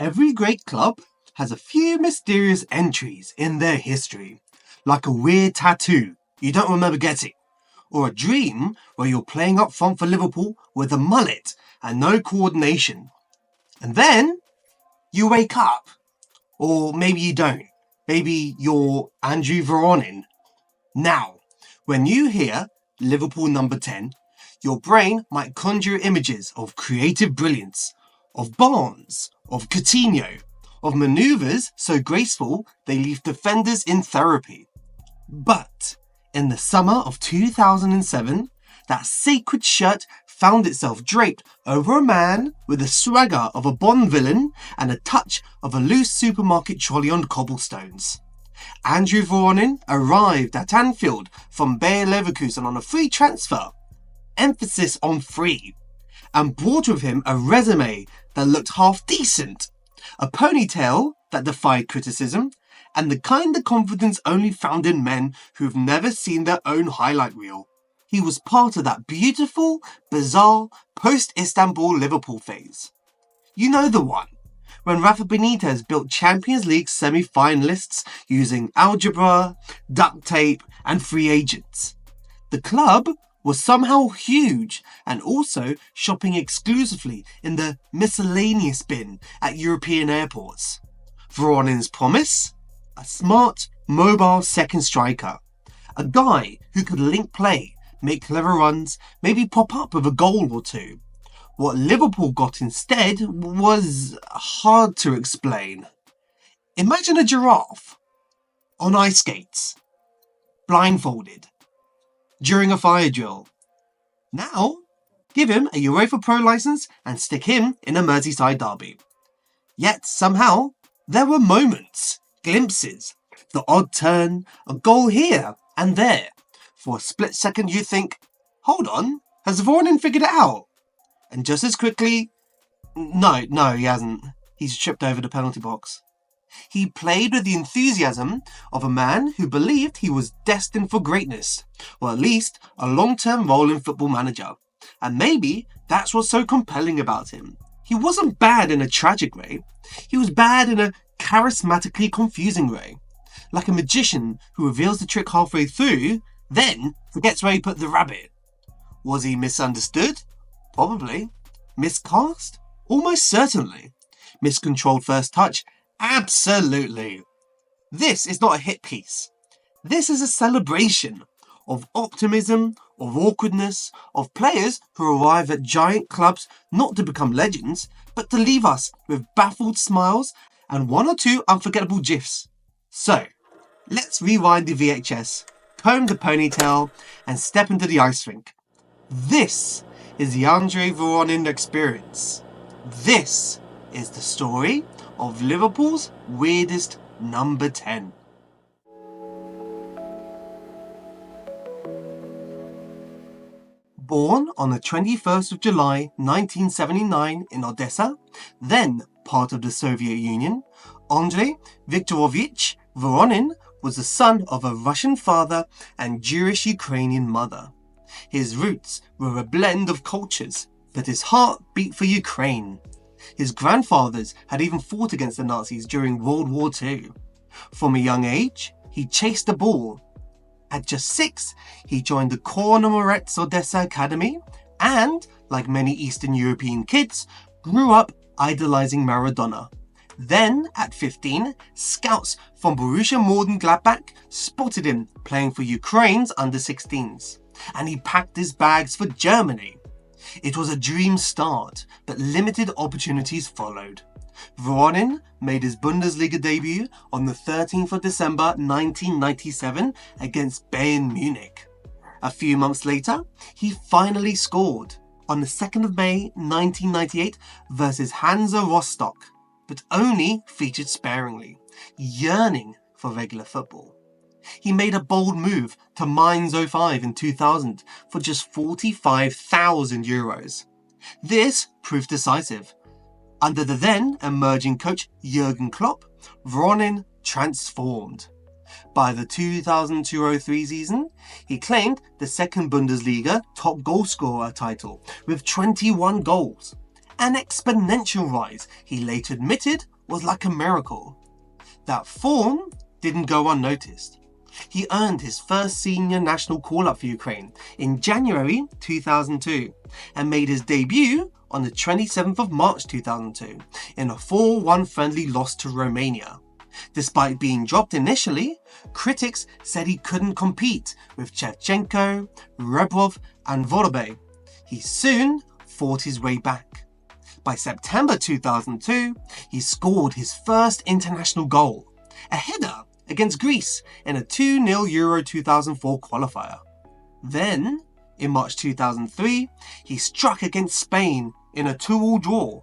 Every great club has a few mysterious entries in their history, like a weird tattoo you don't remember getting, or a dream where you're playing up front for Liverpool with a mullet and no coordination. And then you wake up, or maybe you don't. Maybe you're Andriy Voronin. Now, when you hear Liverpool number 10, your brain might conjure images of creative brilliance, of Barnes, of Coutinho, of manoeuvres so graceful they leave defenders in therapy. But in the summer of 2007, that sacred shirt found itself draped over a man with the swagger of a Bond villain and a touch of a loose supermarket trolley on cobblestones. Andriy Voronin arrived at Anfield from Bayer Leverkusen on a free transfer, emphasis on free, and brought with him a resume that looked half decent, a ponytail that defied criticism, and the kind of confidence only found in men who've never seen their own highlight reel. He was part of that beautiful, bizarre, post-Istanbul Liverpool phase. You know the one, when Rafa Benitez built Champions League semi-finalists using algebra, duct tape, and free agents. The club was somehow huge and also shopping exclusively in the miscellaneous bin at European airports. Voronin's promise? A smart, mobile second striker. A guy who could link play, make clever runs, maybe pop up with a goal or two. What Liverpool got instead was hard to explain. Imagine a giraffe on ice skates, blindfolded, during a fire drill. Now, give him a UEFA Pro license and stick him in a Merseyside derby. Yet, somehow, there were moments, glimpses, the odd turn, a goal here and there. For a split second you think, hold on, has Voronin figured it out? And just as quickly, no, he hasn't. He's tripped over the penalty box. He played with the enthusiasm of a man who believed he was destined for greatness, or at least a long-term role in Football Manager. And maybe that's what's so compelling about him. He wasn't bad in a tragic way. He was bad in a charismatically confusing way. Like a magician who reveals the trick halfway through, then forgets where he put the rabbit. Was he misunderstood? Probably. Miscast? Almost certainly. Miscontrolled first touch? Absolutely. This is not a hit piece. This is a celebration of optimism, of awkwardness, of players who arrive at giant clubs not to become legends, but to leave us with baffled smiles and one or two unforgettable gifs. So, let's rewind the VHS, comb the ponytail, and step into the ice rink. This is the Andriy Voronin experience. This is the story of Liverpool's weirdest number 10. Born on the 21st of July 1979 in Odesa, then part of the Soviet Union, Andriy Viktorovich Voronin was the son of a Russian father and Jewish Ukrainian mother. His roots were a blend of cultures, but his heart beat for Ukraine. His grandfathers had even fought against the Nazis during World War II. From a young age, he chased the ball. At just 6, he joined the Kornomorets Odesa Academy and, like many Eastern European kids, grew up idolizing Maradona. Then, at 15, scouts from Borussia Mönchengladbach spotted him playing for Ukraine's under-16s, and he packed his bags for Germany. It was a dream start, but limited opportunities followed. Voronin made his Bundesliga debut on the 13th of December 1997 against Bayern Munich. A few months later, he finally scored on the 2nd of May 1998 versus Hansa Rostock, but only featured sparingly, yearning for regular football. He made a bold move to Mainz 05 in 2000 for just €45,000. This proved decisive. Under the then emerging coach Jurgen Klopp, Voronin transformed. By the 2002-03 season, he claimed the second Bundesliga top goalscorer title with 21 goals. an exponential rise he later admitted was like a miracle. That form didn't go unnoticed. He earned his first senior national call-up for Ukraine in January 2002 and made his debut on the 27th of March 2002 in a 4-1 friendly loss to Romania. Despite being dropped initially, critics said he couldn't compete with Shevchenko, Rebrov and Vorobey. He soon fought his way back. By September 2002, he scored his first international goal, a header against Greece in a 2-0 Euro 2004 qualifier. Then, in March 2003, he struck against Spain in a 2-2 draw.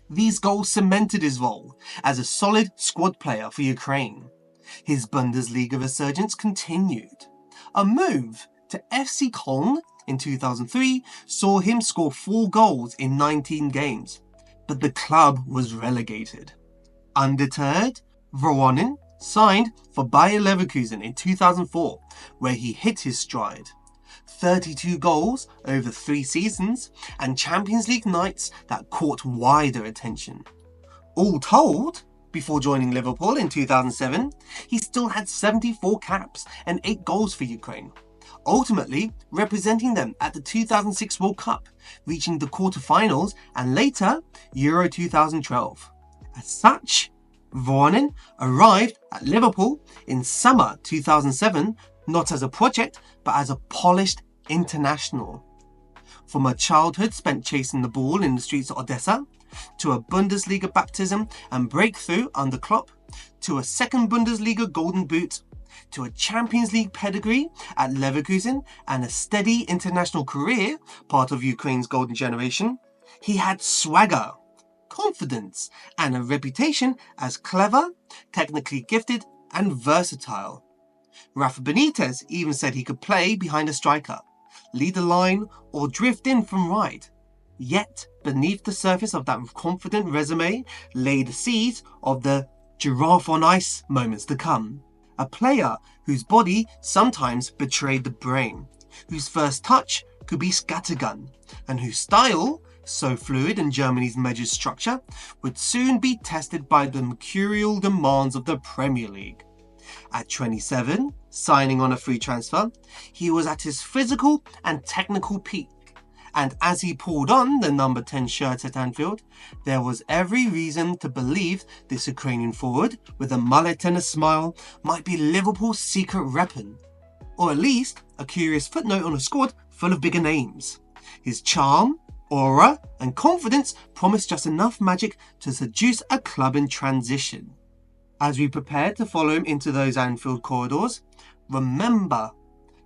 These goals cemented his role as a solid squad player for Ukraine. His Bundesliga resurgence continued. A move to FC Köln in 2003 saw him score 4 goals in 19 games, but the club was relegated. Undeterred, Voronin signed for Bayer Leverkusen in 2004, where he hit his stride. 32 goals over 3 seasons and Champions League nights that caught wider attention. All told, before joining Liverpool in 2007, he still had 74 caps and 8 goals for Ukraine, ultimately representing them at the 2006 World Cup, reaching the quarter-finals and later Euro 2012. As such, Voronin arrived at Liverpool in summer 2007 not as a project but as a polished international. From a childhood spent chasing the ball in the streets of Odesa, to a Bundesliga baptism and breakthrough under Klopp, to a second Bundesliga golden boot, to a Champions League pedigree at Leverkusen and a steady international career, part of Ukraine's golden generation, he had swagger, confidence and a reputation as clever, technically gifted and versatile. Rafa Benitez even said he could play behind a striker, lead a line or drift in from right. Yet, beneath the surface of that confident resume lay the seeds of the giraffe on ice moments to come. A player whose body sometimes betrayed the brain, whose first touch could be scattergun, and whose style, so fluid in Germany's measured structure, would soon be tested by the mercurial demands of the Premier League. At 27, signing on a free transfer, he was at his physical and technical peak, and as he pulled on the number 10 shirt at Anfield, there was every reason to believe this Ukrainian forward, with a mullet and a smile, might be Liverpool's secret weapon, or at least a curious footnote on a squad full of bigger names. His charm, aura and confidence promised just enough magic to seduce a club in transition. As we prepared to follow him into those Anfield corridors, remember,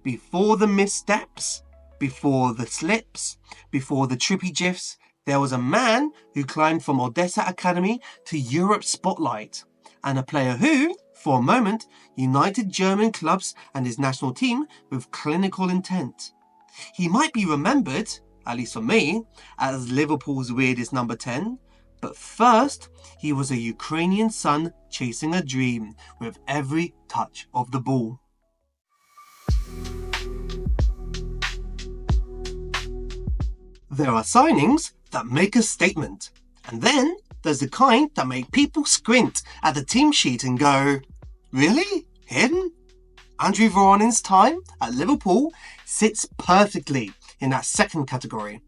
before the missteps, before the slips, before the trippy gifs, there was a man who climbed from Odesa Academy to Europe's spotlight, and a player who, for a moment, united German clubs and his national team with clinical intent. He might be remembered, at least for me, as Liverpool's weirdest number 10, but first, he was a Ukrainian son chasing a dream with every touch of the ball. There are signings that make a statement, and then there's the kind that make people squint at the team sheet and go, really? Him? Andriy Voronin's time at Liverpool sits perfectly in that second category.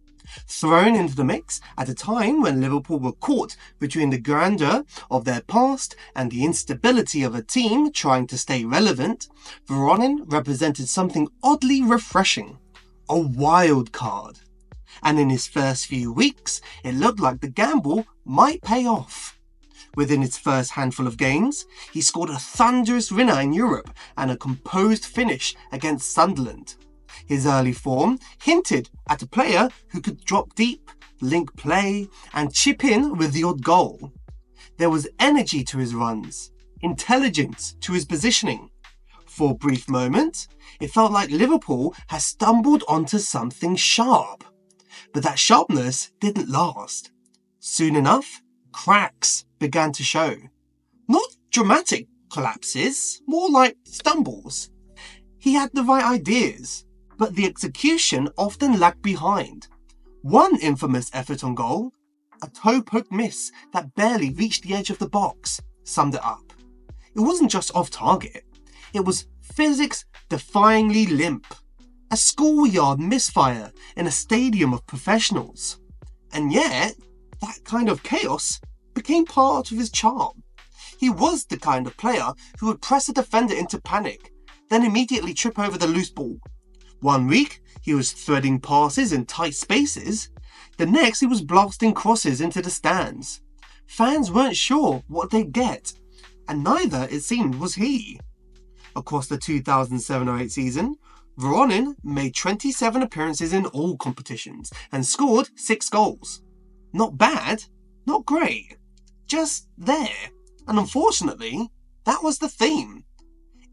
Thrown into the mix at a time when Liverpool were caught between the grandeur of their past and the instability of a team trying to stay relevant, Voronin represented something oddly refreshing, a wild card. And in his first few weeks, it looked like the gamble might pay off. Within his first handful of games, he scored a thunderous winner in Europe and a composed finish against Sunderland. His early form hinted at a player who could drop deep, link play, and chip in with the odd goal. There was energy to his runs, intelligence to his positioning. For a brief moment, it felt like Liverpool had stumbled onto something sharp. But that sharpness didn't last. Soon enough, cracks began to show. Not dramatic collapses, more like stumbles. He had the right ideas, but the execution often lagged behind. One infamous effort on goal, A toe-poke miss that barely reached the edge of the box summed it up. It wasn't just off target, it was physics-defyingly limp. A schoolyard misfire in a stadium of professionals. And yet, that kind of chaos became part of his charm. He was the kind of player who would press a defender into panic, then immediately trip over the loose ball. One week, he was threading passes in tight spaces. The next, he was blasting crosses into the stands. Fans weren't sure what they'd get, and neither, it seemed, was he. Across the 2007-08 season, Voronin made 27 appearances in all competitions and scored 6 goals. Not bad, not great, just there. And unfortunately, that was the theme.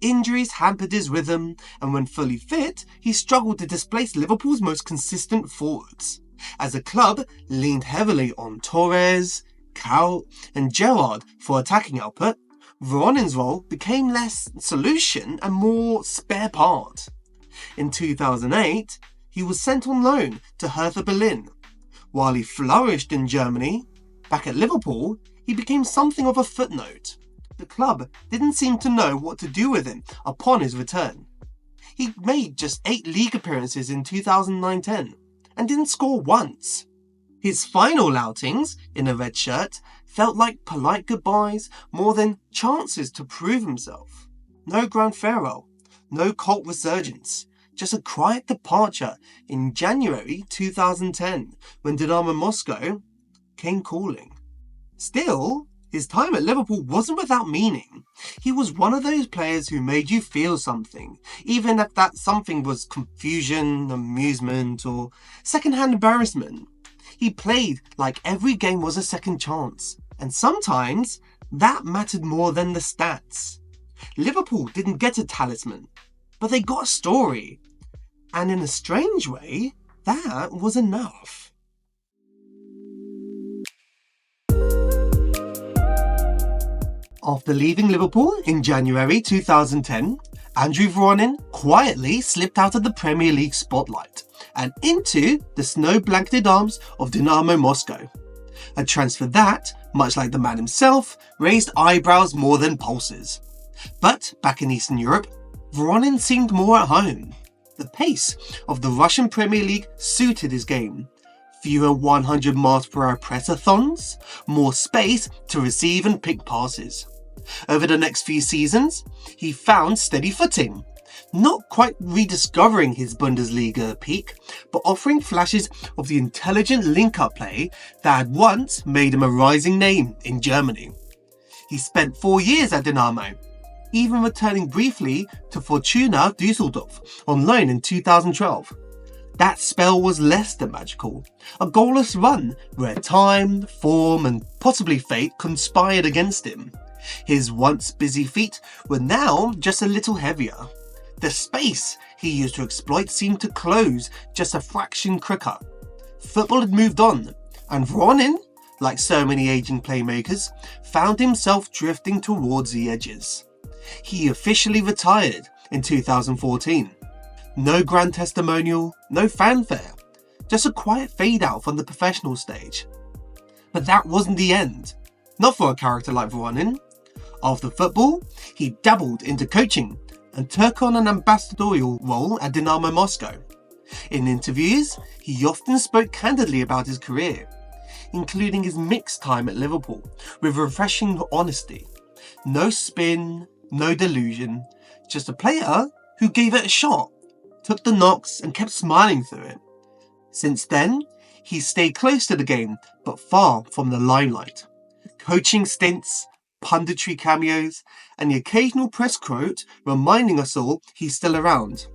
Injuries hampered his rhythm, and when fully fit, he struggled to displace Liverpool's most consistent forwards. As a club leaned heavily on Torres, Cal and Gerrard for attacking output, Voronin's role became less solution and more spare part. In 2008, he was sent on loan to Hertha Berlin. While he flourished in Germany, back at Liverpool, he became something of a footnote. The club didn't seem to know what to do with him upon his return. He made just 8 league appearances in 2009-10 and didn't score once. His final outings in a red shirt felt like polite goodbyes more than chances to prove himself. No grand farewell, no cult resurgence, just a quiet departure in January 2010 when Dynamo Moscow came calling. Still, his time at Liverpool wasn't without meaning. He was one of those players who made you feel something, even if that something was confusion, amusement, or second-hand embarrassment. He played like every game was a second chance, and sometimes that mattered more than the stats. Liverpool didn't get a talisman, but they got a story. And in a strange way, that was enough. After leaving Liverpool in January 2010, Andriy Voronin quietly slipped out of the Premier League spotlight and into the snow-blanketed arms of Dynamo Moscow. A transfer that, much like the man himself, raised eyebrows more than pulses. But back in Eastern Europe, Voronin seemed more at home. The pace of the Russian Premier League suited his game. Fewer 100 miles per hour press-a-thons, more space to receive and pick passes. Over the next few seasons, he found steady footing, not quite rediscovering his Bundesliga peak, but offering flashes of the intelligent link-up play that had once made him a rising name in Germany. He spent 4 years at Dynamo, even returning briefly to Fortuna Düsseldorf on loan in 2012. That spell was less than magical, a goalless run where time, form and possibly fate conspired against him. His once busy feet were now just a little heavier. The space he used to exploit seemed to close just a fraction quicker. Football had moved on, and Voronin, like so many aging playmakers, found himself drifting towards the edges. He officially retired in 2014. No grand testimonial, no fanfare, just a quiet fade out from the professional stage. But that wasn't the end, not for a character like Voronin. After football, he dabbled into coaching and took on an ambassadorial role at Dynamo Moscow. In interviews, he often spoke candidly about his career, including his mixed time at Liverpool, with refreshing honesty. No spin, no delusion, just a player who gave it a shot, took the knocks and kept smiling through it. Since then, he's stayed close to the game, but far from the limelight. Coaching stints, punditry cameos, and the occasional press quote reminding us all he's still around.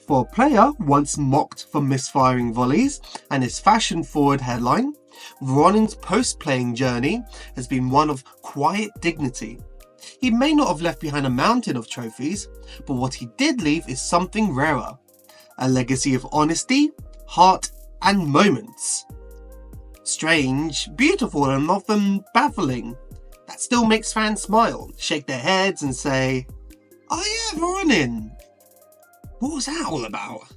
For a player once mocked for misfiring volleys and his fashion-forward headline, Voronin's post-playing journey has been one of quiet dignity. He may not have left behind a mountain of trophies, but what he did leave is something rarer. A legacy of honesty, heart, and moments. Strange, beautiful, and often baffling. That still makes fans smile, shake their heads, and say, "Oh yeah, Voronin. What was that all about?"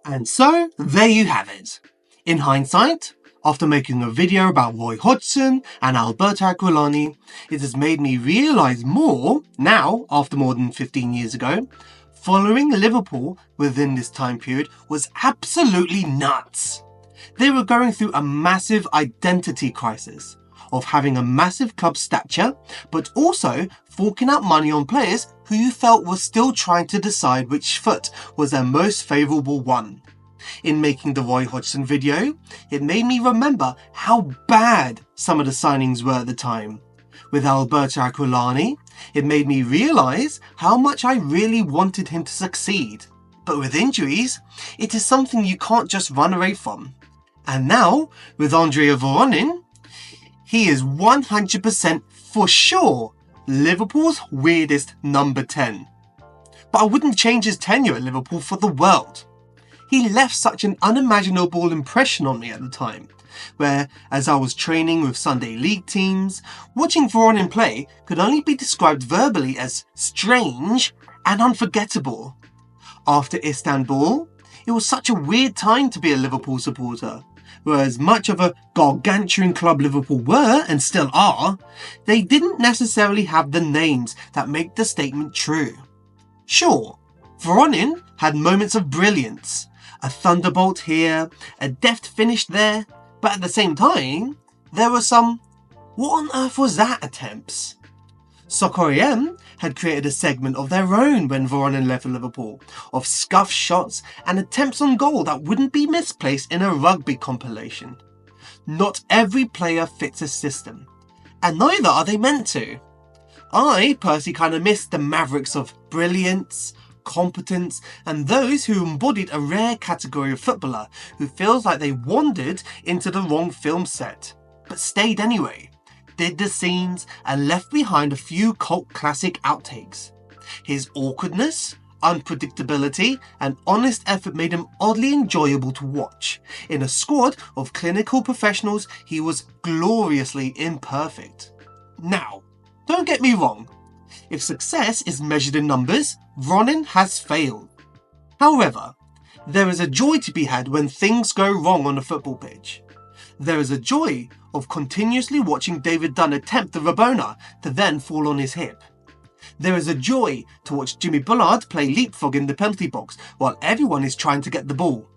And so, there you have it. In hindsight, After making a video about Roy Hodgson and Alberto Aquilani, it has made me realise more, now after more than 15 years ago, following Liverpool within this time period was absolutely nuts. They were going through a massive identity crisis of having a massive club stature, but also forking out money on players who you felt were still trying to decide which foot was their most favourable one. In making the Roy Hodgson video, it made me remember how bad some of the signings were at the time. With Alberto Aquilani, it made me realise how much I really wanted him to succeed. But with injuries, it is something you can't just run away from. And now, with Andriy Voronin, he is 100% for sure Liverpool's weirdest number 10. But I wouldn't change his tenure at Liverpool for the world. He left such an unimaginable impression on me at the time, where, as I was training with Sunday League teams, watching Voronin play could only be described verbally as strange and unforgettable. After Istanbul, it was such a weird time to be a Liverpool supporter, where as much of a gargantuan club Liverpool were and still are, they didn't necessarily have the names that make the statement true. Sure, Voronin had moments of brilliance, a thunderbolt here, a deft finish there, but at the same time, there were some "what on earth was that" attempts. Soccer AM had created a segment of their own when Voronin left Liverpool, of scuffed shots and attempts on goal that wouldn't be misplaced in a rugby compilation. Not every player fits a system, and neither are they meant to. I personally kind of missed the mavericks of brilliance, competence, and those who embodied a rare category of footballer who feels like they wandered into the wrong film set, but stayed anyway, did the scenes, and left behind a few cult classic outtakes. His awkwardness, unpredictability, and honest effort made him oddly enjoyable to watch. In a squad of clinical professionals, he was gloriously imperfect. Now, don't get me wrong. If success is measured in numbers, Voronin has failed. However, there is a joy to be had when things go wrong on a football pitch. There is a joy of continuously watching David Dunn attempt the Rabona to then fall on his hip. There is a joy to watch Jimmy Bullard play leapfrog in the penalty box while everyone is trying to get the ball.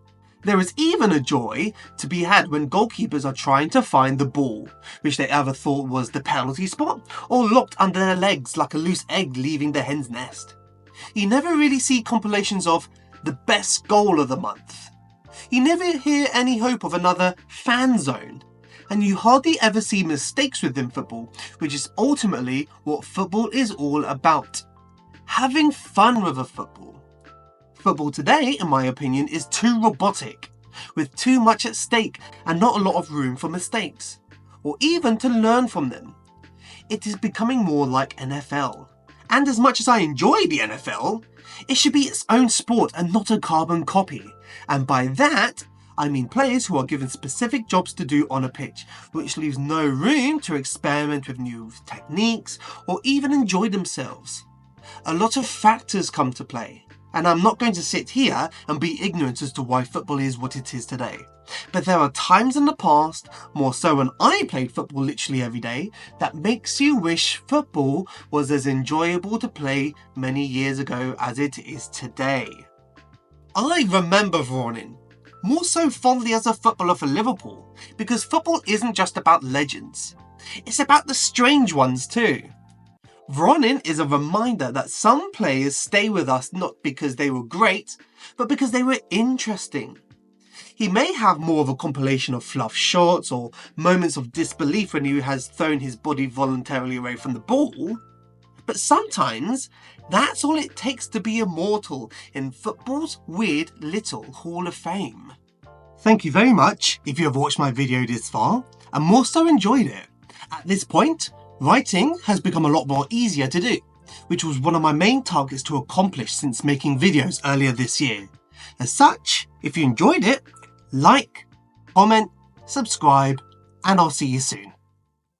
There is even a joy to be had when goalkeepers are trying to find the ball, which they either thought was the penalty spot or locked under their legs like a loose egg leaving the hen's nest. You never really see compilations of the best goal of the month. You never hear any hope of another fan zone. And you hardly ever see mistakes within football, which is ultimately what football is all about. Having fun with a football. Football today, in my opinion, is too robotic, with too much at stake and not a lot of room for mistakes, or even to learn from them. It is becoming more like NFL. And as much as I enjoy the NFL, it should be its own sport and not a carbon copy. And by that, I mean players who are given specific jobs to do on a pitch, which leaves no room to experiment with new techniques or even enjoy themselves. A lot of factors come to play, and I'm not going to sit here and be ignorant as to why football is what it is today. But there are times in the past, more so when I played football literally every day, that makes you wish football was as enjoyable to play many years ago as it is today. I remember Voronin, more so fondly as a footballer for Liverpool, because football isn't just about legends, it's about the strange ones too. Voronin is a reminder that some players stay with us not because they were great, but because they were interesting. He may have more of a compilation of fluff shots or moments of disbelief when he has thrown his body voluntarily away from the ball, but sometimes that's all it takes to be immortal in football's weird little Hall of Fame. Thank you very much if you have watched my video this far and more so enjoyed it. At this point, writing has become a lot more easier to do, which was one of my main targets to accomplish since making videos earlier this year. As such, if you enjoyed it, like, comment, subscribe, and I'll see you soon.